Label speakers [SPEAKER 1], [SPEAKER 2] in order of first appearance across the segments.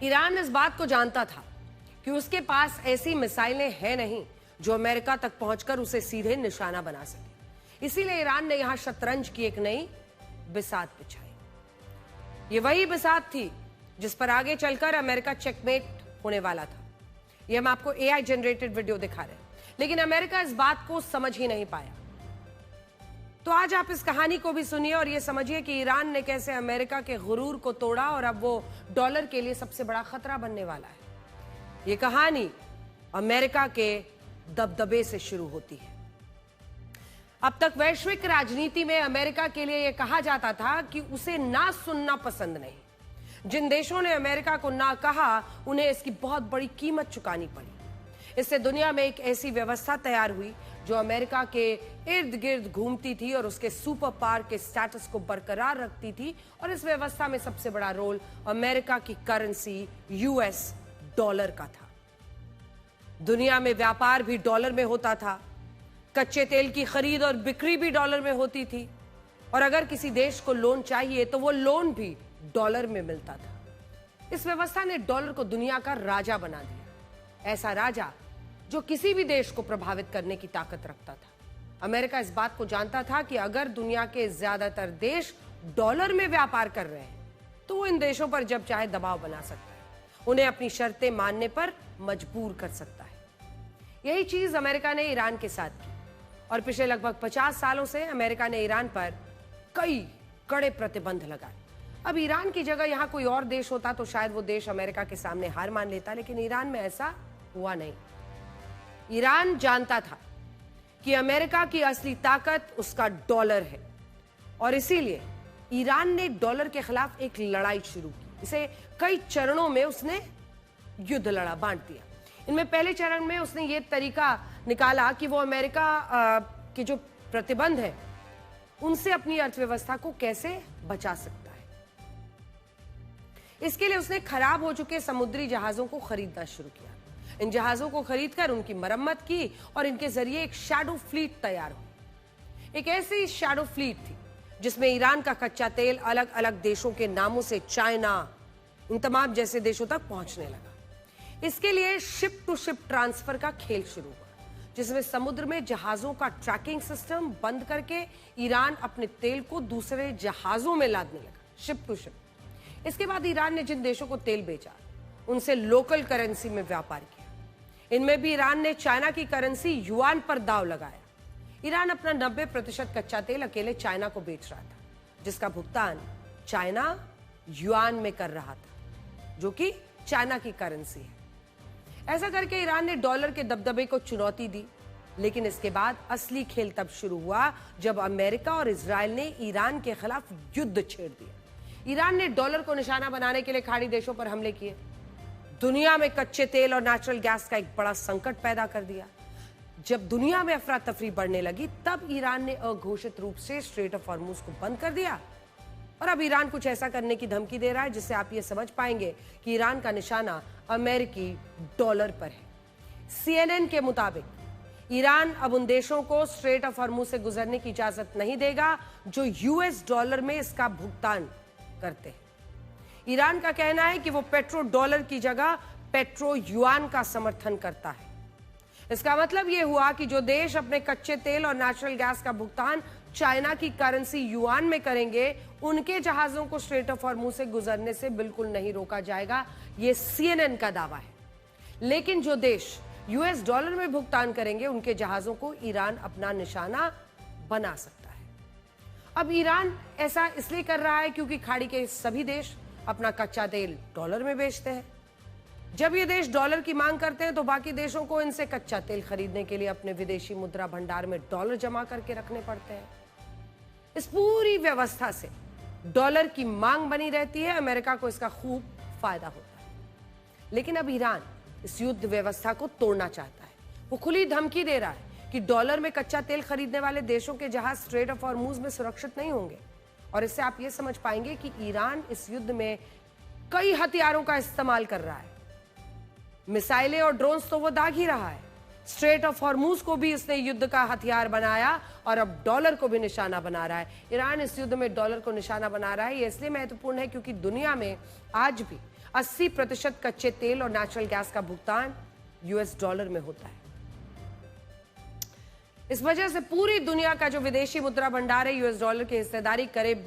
[SPEAKER 1] Iran इस बात को जानता था कि उसके पास ऐसी मिसाइलें हैं नहीं जो अमेरिका तक पहुंचकर उसे सीधे निशाना बना सके। इसीलिए ईरान ने यहां शतरंज की एक नई बिसात बिछाई। ये वही बिसात थी जिस पर आगे चलकर अमेरिका चेकमेट होने वाला था। ये हम आपको एआई जनरेटेड वीडियो दिखा रहे हैं, लेकिन अमेरिका इस बात को समझ ही नहीं पाया। तो आज आप इस कहानी को भी सुनिए और ये समझिए कि ईरान ने कैसे अमेरिका के गुरूर को तोड़ा और अब वो डॉलर के लिए सबसे बड़ा खतरा बनने वाला है। ये कहानी अमेरिका के दबदबे से शुरू होती है। अब तक वैश्विक राजनीति में अमेरिका के लिए यह कहा जाता था कि उसे ना सुनना पसंद नहीं। जिन देशों ने अमेरिका को ना कहा उन्हें इसकी बहुत बड़ी कीमत चुकानी पड़ी। इससे दुनिया में एक ऐसी व्यवस्था तैयार हुई जो अमेरिका के इर्द गिर्द घूमती थी और उसके सुपर पावर के स्टेटस को बरकरार रखती थी। और इस व्यवस्था में सबसे बड़ा रोल अमेरिका की करेंसी यूएस डॉलर का था। दुनिया में व्यापार भी डॉलर में होता था, कच्चे तेल की खरीद और बिक्री भी डॉलर में होती थी, और अगर किसी देश को लोन चाहिए तो वो लोन भी डॉलर में मिलता था। इस व्यवस्था ने डॉलर को दुनिया का राजा बना दिया, ऐसा राजा जो किसी भी देश को प्रभावित करने की ताकत रखता था। अमेरिका इस बात को जानता था कि अगर दुनिया के ज्यादातर देश डॉलर में व्यापार कर रहे हैं तो वो इन देशों पर जब चाहे दबाव बना सकता है, उन्हें अपनी शर्तें मानने पर मजबूर कर सकता है। यही चीज अमेरिका ने ईरान के साथ की और पिछले लगभग 50 सालों से अमेरिका ने ईरान पर कई कड़े प्रतिबंध लगाए। अब ईरान की जगह यहां कोई और देश होता तो शायद वो देश अमेरिका के सामने हार मान लेता, लेकिन ईरान में ऐसा हुआ नहीं। ईरान जानता था कि अमेरिका की असली ताकत उसका डॉलर है और इसीलिए ईरान ने डॉलर के खिलाफ एक लड़ाई शुरू की। इसे कई चरणों में उसने युद्ध लड़ा, बांट दिया। इनमें पहले चरण में उसने ये तरीका निकाला कि वो अमेरिका के जो प्रतिबंध है उनसे अपनी अर्थव्यवस्था को कैसे बचा सकता है। इसके लिए उसने खराब हो चुके समुद्री जहाजों को खरीदना शुरू किया। इन जहाजों को खरीदकर उनकी मरम्मत की और इनके जरिए एक शैडो फ्लीट तैयार हुई। एक ऐसी शैडो फ्लीट थी जिसमें ईरान का कच्चा तेल अलग अलग देशों के नामों से चाइना, इन तमाम जैसे देशों तक पहुंचने लगा। इसके लिए शिप टू शिप ट्रांसफर का खेल शुरू हुआ, जिसमें समुद्र में जहाजों का ट्रैकिंग सिस्टम बंद करके ईरान अपने तेल को दूसरे जहाजों में लादने लगा, शिप टू शिप। इसके बाद ईरान ने जिन देशों को तेल बेचा उनसे लोकल करेंसी में व्यापार किया। इनमें भी ईरान ने चाइना की करेंसी युआन पर दांव लगाया। ईरान अपना 90% कच्चा तेल अकेले चाइना को बेच रहा था, जिसका भुगतान चाइना युआन में कर रहा था, जो कि चाइना की करेंसी है। ऐसा करके ईरान ने डॉलर के दबदबे को चुनौती दी, लेकिन इसके बाद असली खेल तब शुरू हुआ जब अमेरिका और इजराइल ने ईरान के खिलाफ युद्ध छेड़ दिया। ईरान ने डॉलर को निशाना बनाने के लिए खाड़ी देशों पर हमले किए, दुनिया में कच्चे तेल और नेचुरल गैस का एक बड़ा संकट पैदा कर दिया। जब दुनिया में अफरा तफरी बढ़ने लगी तब ईरान ने अघोषित रूप से स्ट्रेट ऑफ हॉर्मुज को बंद कर दिया और अब ईरान कुछ ऐसा करने की धमकी दे रहा है जिससे आप ये समझ पाएंगे कि ईरान का निशाना अमेरिकी डॉलर पर है। CNN के मुताबिक ईरान अब उन देशों को स्ट्रेट ऑफ हॉर्मुज से गुजरने की इजाजत नहीं देगा जो यूएस डॉलर में इसका भुगतान करते हैं। ईरान का कहना है कि वो पेट्रो डॉलर की जगह पेट्रो युआन का समर्थन करता है। इसका मतलब यह हुआ कि जो देश अपने कच्चे तेल और नेचुरल गैस का भुगतान चाइना की करेंसी युआन में करेंगे उनके जहाजों को स्ट्रेट ऑफ हॉर्मुज से गुजरने से बिल्कुल नहीं रोका जाएगा। यह CNN का दावा है। लेकिन जो देश यूएस डॉलर में भुगतान करेंगे उनके जहाजों को ईरान अपना निशाना बना सकता है। अब ईरान ऐसा इसलिए कर रहा है क्योंकि खाड़ी के सभी देश अपना कच्चा तेल डॉलर में बेचते हैं। जब ये देश डॉलर की मांग करते हैं तो बाकी देशों को इनसे कच्चा तेल खरीदने के लिए अपने विदेशी मुद्रा भंडार में डॉलर जमा करके रखने पड़ते हैं। इस पूरी व्यवस्था से डॉलर की मांग बनी रहती है, अमेरिका को इसका खूब फायदा होता है। लेकिन अब ईरान इस युद्ध व्यवस्था को तोड़ना चाहता है। वो खुली धमकी दे रहा है कि डॉलर में कच्चा तेल खरीदने वाले देशों के जहाज स्ट्रेट ऑफ हॉर्मुज में सुरक्षित नहीं होंगे। और इससे आप ये समझ पाएंगे कि ईरान इस युद्ध में कई हथियारों का इस्तेमाल कर रहा है। मिसाइलें और ड्रोन्स तो वो दाग ही रहा है, स्ट्रेट ऑफ हॉर्मुज को भी इसने युद्ध का हथियार बनाया और अब डॉलर को भी निशाना बना रहा है। ईरान इस युद्ध में डॉलर को निशाना बना रहा है। ये इसलिए महत्वपूर्ण है क्योंकि दुनिया में आज भी 80% कच्चे तेल और नेचुरल गैस का भुगतान यूएस डॉलर में होता है। इस वजह से पूरी दुनिया का जो विदेशी मुद्रा भंडार है, यूएस डॉलर की हिस्सेदारी करीब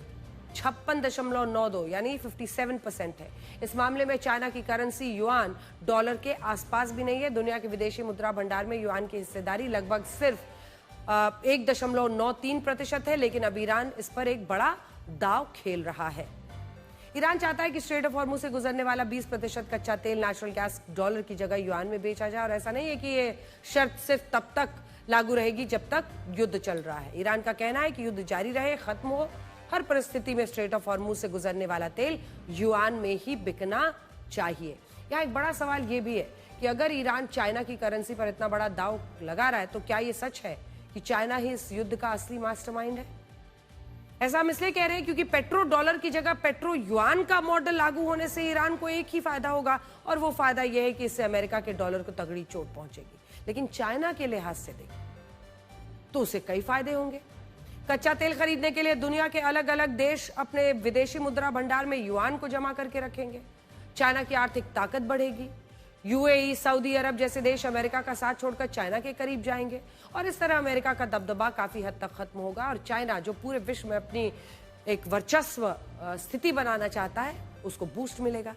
[SPEAKER 1] 56.92 यानी 57% है। इस मामले में चाइना की करेंसी युआन डॉलर के आसपास भी नहीं है। दुनिया के विदेशी मुद्रा भंडार में युआन की हिस्सेदारी लगभग सिर्फ 1.93% है, लेकिन अब ईरान इस पर एक बड़ा दांव खेल रहा है। ईरान चाहता है कि स्ट्रेट ऑफ हॉर्मुज से गुजरने वाला 20% कच्चा तेल, नेचुरल गैस डॉलर की जगह युआन में बेचा जाए, और ऐसा नहीं है कि ये शर्त सिर्फ तब तक लागू रहेगी जब तक युद्ध चल रहा है। ईरान का कहना है कि युद्ध जारी रहे, खत्म हो, हर परिस्थिति में स्ट्रेट ऑफ हॉर्मुज से गुजरने वाला तेल युआन में ही बिकना चाहिए। यहाँ एक बड़ा सवाल ये भी है कि अगर ईरान चाइना की करेंसी पर इतना बड़ा दांव लगा रहा है तो क्या ये सच है कि चाइना ही इस युद्ध का असली मास्टरमाइंड है? ऐसा हम इसलिए कह रहे हैं क्योंकि पेट्रो डॉलर की जगह पेट्रो युआन का मॉडल लागू होने से ईरान को एक ही फायदा होगा, और वो फायदा यह है कि इससे अमेरिका के डॉलर को तगड़ी चोट पहुंचेगी। लेकिन चाइना के लिहाज से देखें तो उसे कई फायदे होंगे। कच्चा तेल खरीदने के लिए दुनिया के अलग अलग देश अपने विदेशी मुद्रा भंडार में युआन को जमा करके रखेंगे। चाइना की आर्थिक ताकत बढ़ेगी। यूएई, सऊदी अरब जैसे देश अमेरिका का साथ छोड़कर चाइना के करीब जाएंगे, और इस तरह अमेरिका का दबदबा काफी हद तक खत्म होगा, और चाइना जो पूरे विश्व में अपनी एक वर्चस्व स्थिति बनाना चाहता है उसको बूस्ट मिलेगा।